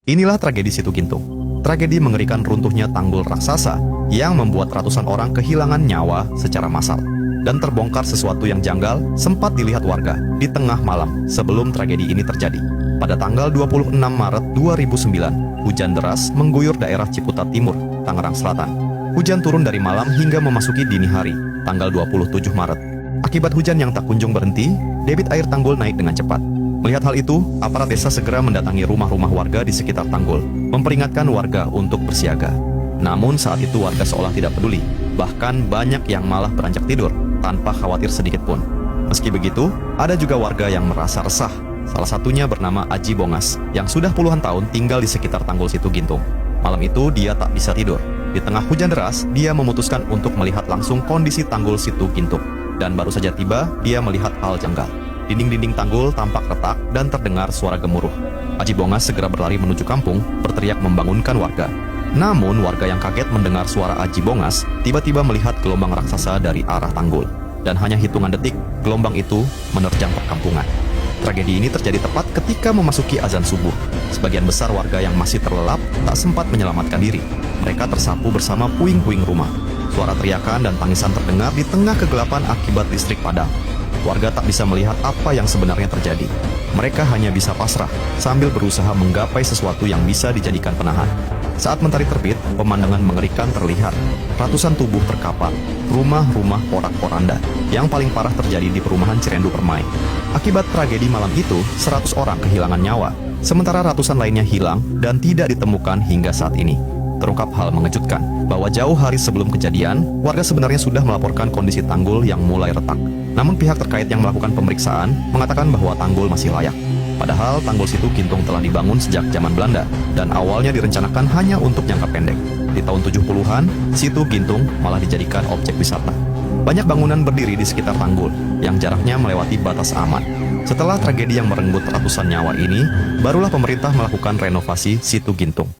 Inilah tragedi Situ Gintung. Tragedi mengerikan runtuhnya tanggul raksasa yang membuat ratusan orang kehilangan nyawa secara massal. Dan terbongkar sesuatu yang janggal sempat dilihat warga di tengah malam sebelum tragedi ini terjadi. Pada tanggal 26 Maret 2009, hujan deras mengguyur daerah Ciputat Timur, Tangerang Selatan. Hujan turun dari malam hingga memasuki dini hari, tanggal 27 Maret. Akibat hujan yang tak kunjung berhenti, debit air tanggul naik dengan cepat. Melihat hal itu, aparat desa segera mendatangi rumah-rumah warga di sekitar tanggul, memperingatkan warga untuk bersiaga. Namun saat itu warga seolah tidak peduli, bahkan banyak yang malah beranjak tidur, tanpa khawatir sedikit pun. Meski begitu, ada juga warga yang merasa resah. Salah satunya bernama Aji Bongas, yang sudah puluhan tahun tinggal di sekitar tanggul Situ Gintung. Malam itu dia tak bisa tidur. Di tengah hujan deras, dia memutuskan untuk melihat langsung kondisi tanggul Situ Gintung. Dan baru saja tiba, dia melihat hal janggal. Dinding-dinding tanggul tampak retak dan terdengar suara gemuruh. Aji Bongas segera berlari menuju kampung, berteriak membangunkan warga. Namun warga yang kaget mendengar suara Aji Bongas tiba-tiba melihat gelombang raksasa dari arah tanggul. Dan hanya hitungan detik, gelombang itu menerjang perkampungan. Tragedi ini terjadi tepat ketika memasuki azan subuh. Sebagian besar warga yang masih terlelap tak sempat menyelamatkan diri. Mereka tersapu bersama puing-puing rumah. Suara teriakan dan tangisan terdengar di tengah kegelapan akibat listrik padam. Warga tak bisa melihat apa yang sebenarnya terjadi. Mereka hanya bisa pasrah sambil berusaha menggapai sesuatu yang bisa dijadikan penahan. Saat mentari terbit, pemandangan mengerikan terlihat. Ratusan tubuh terkapar, rumah-rumah porak-poranda. Yang paling parah terjadi di perumahan Cirendu Permai. Akibat tragedi malam itu, 100 orang kehilangan nyawa, sementara ratusan lainnya hilang dan tidak ditemukan hingga saat ini. Terungkap hal mengejutkan, bahwa jauh hari sebelum kejadian, warga sebenarnya sudah melaporkan kondisi tanggul yang mulai retak. Namun pihak terkait yang melakukan pemeriksaan mengatakan bahwa tanggul masih layak. Padahal tanggul Situ Gintung telah dibangun sejak zaman Belanda dan awalnya direncanakan hanya untuk jangka pendek. Di tahun 70-an, Situ Gintung malah dijadikan objek wisata. Banyak bangunan berdiri di sekitar tanggul yang jaraknya melewati batas aman. Setelah tragedi yang merenggut ratusan nyawa ini, barulah pemerintah melakukan renovasi Situ Gintung.